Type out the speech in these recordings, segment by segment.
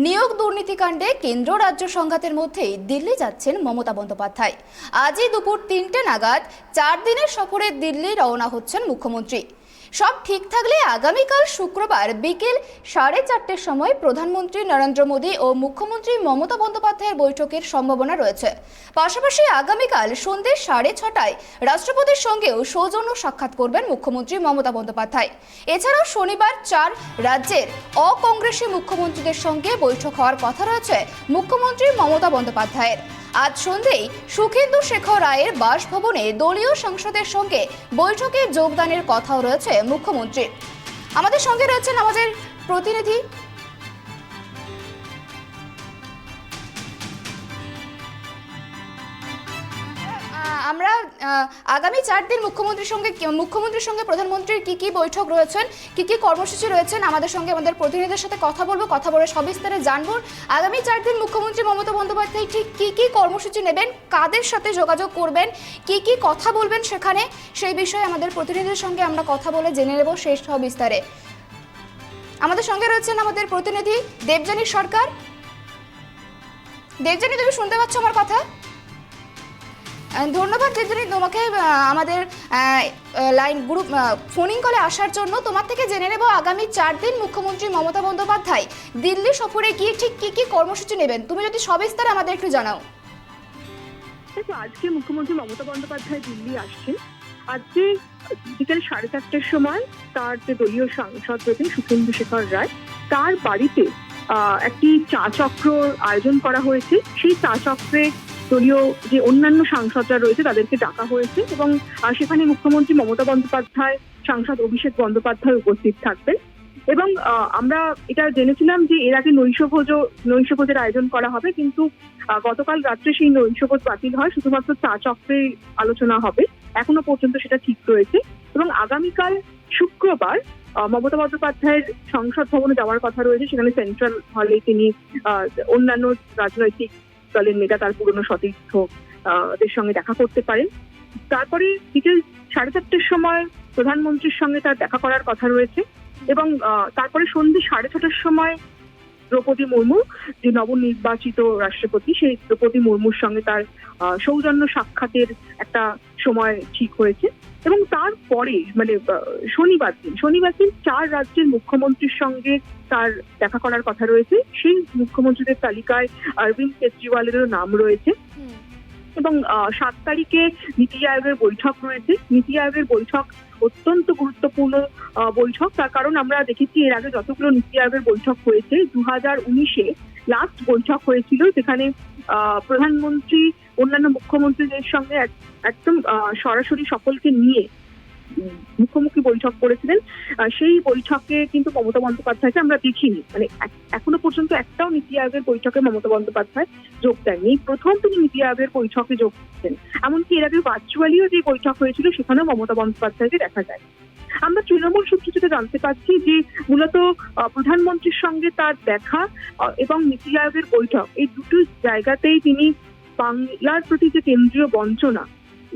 নিয়োগ দুর্নীতিকাণ্ডে কেন্দ্র রাজ্য সংঘাতের মধ্যেই দিল্লি যাচ্ছেন মমতা বন্দ্যোপাধ্যায়। আজই দুপুর 3টে নাগাদ 4 দিনের সফরে দিল্লি রওনা হচ্ছেন মুখ্যমন্ত্রী। সব ঠিক থাকলে আগামীকাল শুক্রবার বিকেল 4:30টার সময় প্রধানমন্ত্রী নরেন্দ্র মোদী ও মুখ্যমন্ত্রী মমতা বন্দ্যোপাধ্যায়ের বৈঠকের সম্ভাবনা রয়েছে। পাশাপাশি আগামীকাল সন্ধ্যে 6:30টায় রাষ্ট্রপতির সঙ্গেও সৌজন্য সাক্ষাৎ করবেন মুখ্যমন্ত্রী মমতা বন্দ্যোপাধ্যায়। এছাড়াও শনিবার 4 রাজ্যের অকংগ্রেসী মুখ্যমন্ত্রীদের সঙ্গে বৈঠক হওয়ার কথা রয়েছে মুখ্যমন্ত্রী মমতা বন্দ্যোপাধ্যায়ের। আজ সন্ধ্যেই সুখেন্দু শেখর রায়ের বাসভবনে দলীয় সাংসদের সঙ্গে বৈঠকে যোগদানের কথাও রয়েছে মুখ্যমন্ত্রীর। আমাদের সঙ্গে রয়েছেন আমাদের প্রতিনিধি। আমরা আগামী 4 দিন মুখ্যমন্ত্রীর সঙ্গে প্রধানমন্ত্রীর কি বৈঠক রয়েছেন, কি কর্মসূচি রয়েছেন, আমাদের সঙ্গে আমাদের প্রতিনিধিদের সাথে কথা বলে সবিস্তারে জানবো। আগামী 4 দিন মুখ্যমন্ত্রী মমতা বন্দ্যোপাধ্যায় ঠিক কি কর্মসূচি নেবেন, কাদের সাথে যোগাযোগ করবেন, কি কথা বলবেন সেখানে, সেই বিষয়ে আমাদের প্রতিনিধিদের সঙ্গে আমরা কথা বলে জেনে নেব সেই সবিস্তারে। আমাদের সঙ্গে রয়েছেন আমাদের প্রতিনিধি দেবযানী সরকার। দেবযানী, তুমি শুনতে পাচ্ছ আমার কথা? ধন্যবাদ দেবযানী তোমাকে আমাদের লাইন গ্রুপ ফোনিং কলে আসার জন্য। তোমার থেকে জেনে নেব আগামী 4 দিন মুখ্যমন্ত্রী মমতা বন্দ্যোপাধ্যায় দিল্লি সফরে গিয়ে ঠিক কি কর্মসূচি নেবেন, তুমি যদি সবিস্তারে আমাদের একটু জানাও। আজকে মুখ্যমন্ত্রী মমতা বন্দ্যোপাধ্যায় দিল্লি আসছেন। আজকে বিকেল 4:30টার সময় তার যে দলীয় সাংসদ রয়েছেন সুখেন্দু শেখর রায়, তার বাড়িতে একটি চা চক্র আয়োজন করা হয়েছে। সেই চা চক্রে দলীয় যে অন্যান্য সাংসদরা রয়েছে তাদেরকে ডাকা হয়েছে এবং সেখানে মুখ্যমন্ত্রী মমতা বন্দ্যোপাধ্যায়, সাংসদ অভিষেক বন্দ্যোপাধ্যায় উপস্থিত থাকবেন। এবং আমরা এটা জেনেছিলাম যে এর আগে নৈশভোজের আয়োজন করা হবে, কিন্তু গতকাল রাত্রে সেই নৈশভোজ বাতিল হয়, শুধুমাত্র চা চক্রে আলোচনা হবে। এখনো পর্যন্ত সেটা ঠিক রয়েছে এবং আগামীকাল শুক্রবার মমতা বন্দ্যোপাধ্যায়ের সংসদ ভবনে যাওয়ার কথা রয়েছে। সেখানে সেন্ট্রাল হলে তিনি অন্যান্য রাজনৈতিক দলের নেতা, তার পুরনো সতীর্থদের সঙ্গে দেখা করতে পারেন। তারপরে বিকেল 4:30টার সময় প্রধানমন্ত্রীর সঙ্গে তার দেখা করার কথা রয়েছে এবং তারপরে সন্ধ্যে 6:30টার সময় দ্রৌপদী মুর্মু, যে নবনির্বাচিত রাষ্ট্রপতি, সেই দ্রৌপদী মুর্মুর সঙ্গে তার সৌজন্য সাক্ষাতের একটা সময় ঠিক হয়েছে। এবং তারপরে মানে শনিবার দিন 4 রাজ্যের মুখ্যমন্ত্রীর সঙ্গে তার দেখা করার কথা রয়েছে। সেই মুখ্যমন্ত্রীদের তালিকায় অরবিন্দ কেজরিওয়ালেরও নাম রয়েছে এবং 7 তারিখে নীতি আয়োগের বৈঠক রয়েছে। নীতি আয়োগের বৈঠক অত্যন্ত গুরুত্বপূর্ণ বৈঠক, তার কারণ আমরা দেখেছি এর আগে যতগুলো নীতি আয়োগের বৈঠক হয়েছে, 2019-এ লাস্ট বৈঠক হয়েছিল, যেখানে প্রধানমন্ত্রী অন্যান্য মুখ্যমন্ত্রীদের সঙ্গে একদম সরাসরি সকলকে নিয়ে মুখোমুখি বৈঠক করেছিলেন। সেই বৈঠকে কিন্তু মমতা বন্দ্যোপাধ্যায়কে আমরা দেখিনি, মানে এখনো পর্যন্ত একটাও নীতি আয়োগের বৈঠকে মমতা বন্দ্যোপাধ্যায় যোগ দেননি। এই প্রথম তিনি নীতি আয়োগের বৈঠকে যোগ দিচ্ছেন। এমনকি এর আগে ভার্চুয়ালিও যে বৈঠক হয়েছিল সেখানেও মমতা বন্দ্যোপাধ্যায়কে দেখা যায়। আমরা তৃণমূল সূত্র যেটা জানতে পারছি যে মূলত প্রধানমন্ত্রীর সঙ্গে তার দেখা এবং নীতি আয়োগের বৈঠক, এই দুটো জায়গাতেই তিনি বাংলার প্রতি যে কেন্দ্রীয় বঞ্চনা,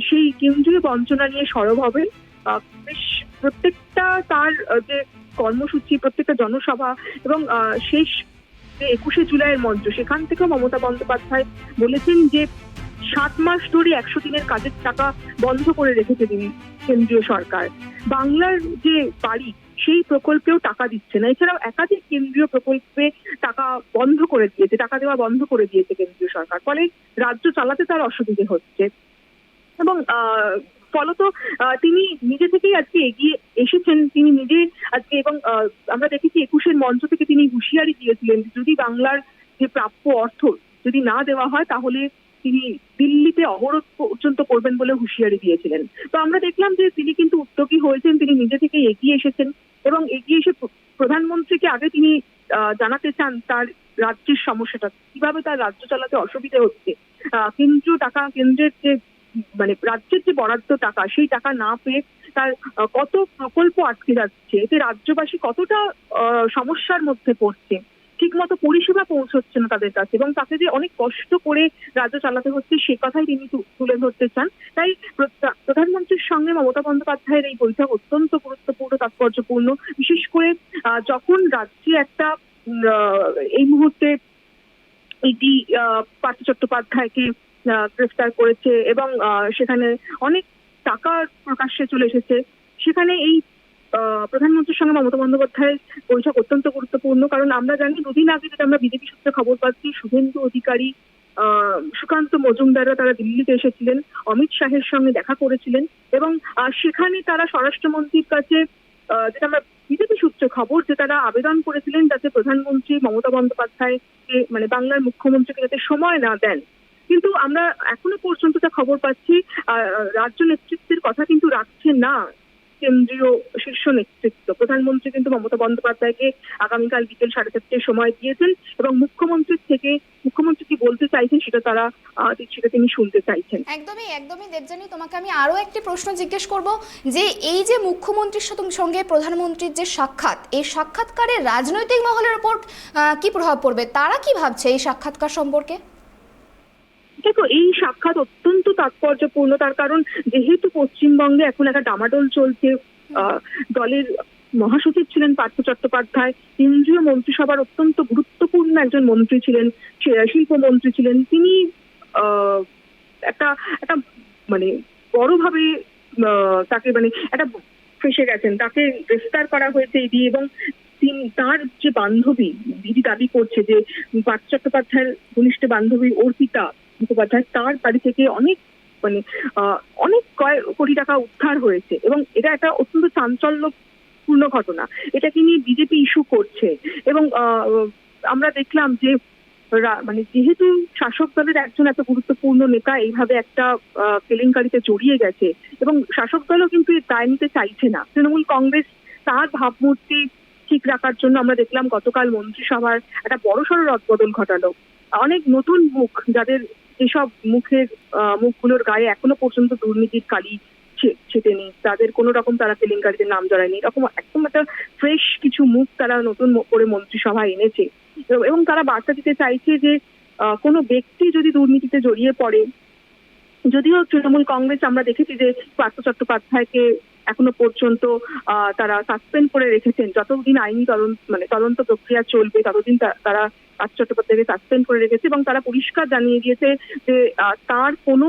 সেই কেন্দ্রীয় বঞ্চনা নিয়ে সরব হবেন। প্রত্যেকটা তার যে কর্মসূচি, প্রত্যেকটা জনসভা এবং শেষ যে 21শে জুলাইয়ের মঞ্চ, সেখান থেকেও মমতা বন্দ্যোপাধ্যায় বলেছেন যে 7 মাস ধরে 100 দিনের কাজের টাকা বন্ধ করে রেখেছে তিনি কেন্দ্রীয় সরকার। বাংলার যে বাড়ি, সেই প্রকল্পেও টাকা দিচ্ছে না। এছাড়াও একাধিক কেন্দ্রীয় প্রকল্পে টাকা দেওয়া বন্ধ করে দিয়েছে কেন্দ্রীয় সরকার। ফলে রাজ্য চালাতে তার অসুবিধে হচ্ছে এবং ফলত তিনি নিজে থেকেই আজকে এগিয়ে এসেছেন। তিনি নিজে আজকে, এবং আমরা দেখেছি 21-এর মঞ্চ থেকে তিনি হুঁশিয়ারি দিয়েছিলেন যদি বাংলার যে প্রাপ্য অর্থ যদি না দেওয়া হয় তাহলে তিনি দিল্লিতে অবরোধ পর্যন্ত করবেন বলে হুঁশিয়ারি দিয়েছিলেন। তো আমরা দেখলাম যে তিনি কিন্তু উদ্যোগী হয়েছেন, তিনি নিজে থেকে এগিয়ে এসেছেন এবং এগিয়ে এসে প্রধানমন্ত্রীকে আগে তিনি জানাতে চান তার রাজ্যের সমস্যাটা, কিভাবে তার রাজ্য চালাতে অসুবিধা হচ্ছে। কেন্দ্রের যে মানে রাজ্যের যে বরাদ্দ টাকা, সেই টাকা না পেয়ে তার কত প্রকল্প আটকে যাচ্ছে, এতে রাজ্যবাসী কতটা সমস্যার মধ্যে পড়ছে, ঠিকমতো পরিষেবা পৌঁছচ্ছে না তাদের কাছে এবং তাকে যে অনেক কষ্ট করে রাজ্য চালাতে হচ্ছে সে কথাই তিনি তুলে ধরতে চান। তাই প্রধানমন্ত্রীর সঙ্গে মমতা বন্দ্যোপাধ্যায়ের এই বৈঠক অত্যন্ত গুরুত্বপূর্ণ, তাৎপর্যপূর্ণ, বিশেষ করে যখন রাজ্যে একটা এই মুহূর্তে ইডি পার্থ চট্টোপাধ্যায়কে গ্রেফতার করেছে এবং সেখানে অনেক টাকা প্রকাশ্যে চলে এসেছে। সেখানে এই প্রধানমন্ত্রীর সঙ্গে মমতা বন্দ্যোপাধ্যায়ের বৈঠক অত্যন্ত গুরুত্বপূর্ণ, কারণ আমরা জানি দুদিন আগে যেটা আমরা বিজেপি সূত্রে খবর পাচ্ছি, শুভেন্দু অধিকারী, সুকান্ত মজুমদাররা তারা দিল্লিতে এসেছিলেন, অমিত শাহের সঙ্গে দেখা করেছিলেন এবং সেখানে তারা স্বরাষ্ট্রমন্ত্রীর কাছে যেটা আমরা বিজেপি সূত্রে খবর যে তারা আবেদন করেছিলেন যাতে প্রধানমন্ত্রী মমতা বন্দ্যোপাধ্যায়কে মানে বাংলার মুখ্যমন্ত্রীকে যাতে সময় না দেন। কিন্তু আমরা এখনো পর্যন্ত যা খবর পাচ্ছি রাজ্য নেতৃত্বের কথা কিন্তু রাখছে না কেন্দ্রীয় শীর্ষ নেতৃত্ব। প্রধানমন্ত্রী কিন্তু মমতা বন্দ্যোপাধ্যায়কে আগামীকাল বিকেল 4:30 সময় দিয়েছেন এবং মুখ্যমন্ত্রী কি বলতে চাইছেন সেটা তিনি শুনতে চাইছেন। একদমই দেবযানী, তোমাকে আমি আরো একটি প্রশ্ন জিজ্ঞেস করব যে এই যে মুখ্যমন্ত্রীর সঙ্গে প্রধানমন্ত্রীর যে সাক্ষাৎ, এই সাক্ষাৎকারে রাজনৈতিক মহলের উপর কি প্রভাব পড়বে? তারা কি ভাবছে এই সাক্ষাৎকার সম্পর্কে? দেখো, এই সাক্ষাৎ অত্যন্ত তাৎপর্যপূর্ণ, তার কারণ যেহেতু পশ্চিমবঙ্গে এখন একটা ডামাডোল চলছে। দলের মহাসচিব ছিলেন পার্থ চট্টোপাধ্যায়, কেন্দ্রীয় মন্ত্রিসভার অত্যন্ত গুরুত্বপূর্ণ একজন মন্ত্রী ছিলেন, শিল্পমন্ত্রী ছিলেন। তিনি একটা মানে বড়ভাবে তাকে মানে একটা ফেসে গেছেন, তাকে গ্রেফতার করা হয়েছে ইডি এবং তার যে বান্ধবী, দিদি দাবি করছে যে পার্থ চট্টোপাধ্যায়ের ঘনিষ্ঠ বান্ধবী অর্পিতা মুখোপাধ্যায়, তার বাড়ি থেকে অনেক কয়েক কোটি টাকা উদ্ধার হয়েছে এবং এটা একটা অত্যন্ত চাঞ্চল্যপূর্ণ ঘটনা। এটাকে নিয়ে বিজেপি ইস্যু করছে এবং আমরা দেখলাম যে মানে যেহেতু শাসক দলের একজন এত গুরুত্বপূর্ণ নেতা এইভাবে একটা কেলেঙ্কারিতে জড়িয়ে গেছে এবং শাসক দলও কিন্তু দায় নিতে চাইছে না। তৃণমূল কংগ্রেস তার ভাবমূর্তি ঠিক রাখার জন্য আমরা দেখলাম গতকাল মন্ত্রিসভার একটা বড়সড় রদবদল ঘটালো। অনেক নতুন মুখ, যাদের যেসব মুখগুলোর গায়ে এখনো পর্যন্ত দুর্নীতির কালি ছেটেনি, তাদের কোনো রকম তারা কেলেঙ্কারিতে নাম জড়ায়নি, এরকম একদম একটা ফ্রেশ কিছু মুখ তারা নতুন করে মন্ত্রিসভায় এনেছে এবং তারা বার্তা দিতে চাইছে যে কোনো ব্যক্তি যদি দুর্নীতিতে জড়িয়ে পড়ে, যদিও তৃণমূল কংগ্রেস আমরা দেখেছি যে পার্থ চট্টোপাধ্যায়কে এখনো পর্যন্ত তারা সাসপেন্ড করে রেখেছেন, যতদিন আইনি তদন্ত প্রক্রিয়া চলবে ততদিন তারা পার্থ চট্টোপাধ্যায়কে সাসপেন্ড করে রেখেছে এবং তারা পরিষ্কার জানিয়ে দিয়েছে যে তার কোনো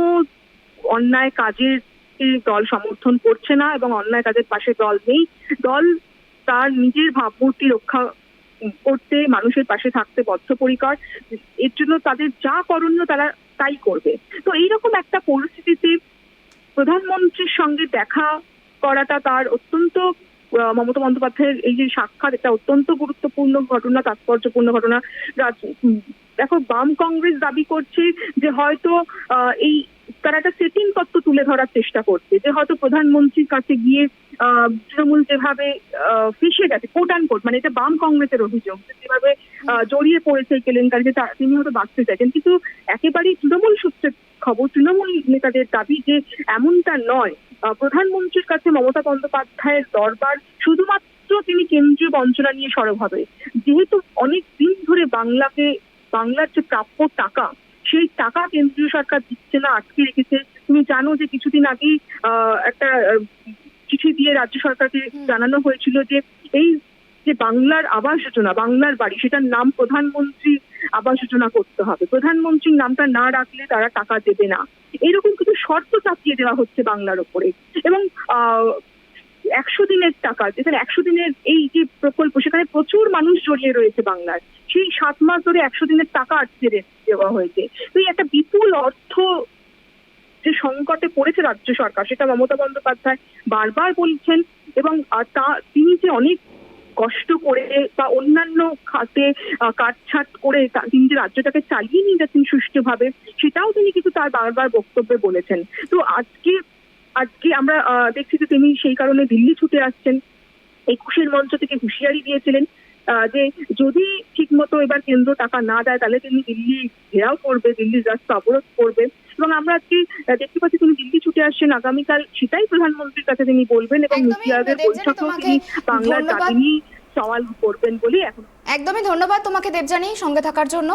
অন্যায় কাজের দল সমর্থন করছে না এবং অন্যায় কাজের পাশে দল নেই। দল তার নিজের ভাবমূর্তি রক্ষা করতে, মানুষের পাশে থাকতে বদ্ধপরিকর, এর জন্য তাদের যা করণীয় তারা তাই করবে। তো এইরকম একটা পরিস্থিতিতে প্রধানমন্ত্রীর সঙ্গে দেখা করাটা তার অত্যন্ত, মমতা বন্দ্যোপাধ্যায়ের এই যে সাক্ষাৎ, এটা অত্যন্ত গুরুত্বপূর্ণ ঘটনা, তাৎপর্যপূর্ণ ঘটনা। দেখো, বাম কংগ্রেস দাবি করছে যে হয়তো তারা একটা সেটিং তত্ত্ব তুলে ধরার চেষ্টা করছে, যে হয়তো প্রধানমন্ত্রীর কাছে গিয়ে তৃণমূল যেভাবে ফেসে গেছে, কোট অ্যান্ড কোট, মানে এটা বাম কংগ্রেসের অভিযোগ, যেভাবে জড়িয়ে পড়েছে এই কেলেঙ্কারিতে, তিনি হয়তো বাঁচতে চাইছেন। কিন্তু একেবারেই তৃণমূল সূত্রের খবর, তৃণমূল নেতাদের দাবি যে এমনটা নয়। প্রধানমন্ত্রীর কাছে মমতা বন্দ্যোপাধ্যায়ের দরবার শুধুমাত্র তিনি কেন্দ্রীয় বঞ্চনা নিয়ে সরব হবে, যেহেতু অনেক দিন ধরে বাংলার যে প্রাপ্য টাকা, সেই টাকা কেন্দ্রীয় সরকার দিচ্ছে না, আটকে রেখেছে। তুমি জানো যে কিছুদিন আগেই একটা চিঠি দিয়ে রাজ্য সরকারকে জানানো হয়েছিল যে এই যে বাংলার আবাস যোজনা, বাংলার বাড়ি, সেটার নাম প্রধানমন্ত্রী আবাস যোজনা করতে হবে, প্রধানমন্ত্রীর নামটা না রাখলে তারা টাকা দেবে না, এরকম কিছু শর্ত চাপিয়ে দেওয়া হচ্ছে বাংলার ওপরে। এবং 100 দিনের টাকা, যেখানে 100 দিনের এই যে প্রকল্প, সেখানে প্রচুর মানুষ জড়িয়ে রয়েছে বাংলার, সেই 7 মাস ধরে 100 দিনের টাকা আটকে দেওয়া হয়েছে। তো এই একটা বিপুল অর্থ যে সংকটে পড়েছে রাজ্য সরকার, সেটা মমতা বন্দ্যোপাধ্যায় বারবার বলছেন এবং তিনি যে অনেক কষ্ট করে বা অন্যান্য খাতে কাটছাট করে তিনি যে রাজ্যটাকে চালিয়ে নিয়ে যাচ্ছেন সুষ্ঠুভাবে, সেটাও তিনি কিন্তু তার বারবার বক্তব্যে বলেছেন। তো আজকে আমরা দেখছি যে তিনি সেই কারণে দিল্লি ছুটে আসছেন। 21-এর মঞ্চ থেকে হুঁশিয়ারি দিয়েছিলেন যে যদি ঠিকমতো এবার কেন্দ্র টাকা না দেয় তাহলে তিনি দিল্লি ঘেরাও করবে, দিল্লির রাস্তা অবরোধ করবে। এবং আমরা আজকে দেখতে পাচ্ছি তিনি দিল্লি ছুটে আসছেন, আগামীকাল সেটাই প্রধানমন্ত্রীর কাছে তিনি বলবেন এবং নীতি আয়োগের বৈঠকেও তিনি বাংলার দাবি নিয়ে সওয়াল করবেন বলে এখন। একদমই ধন্যবাদ তোমাকে দেবযানী সঙ্গে থাকার জন্য।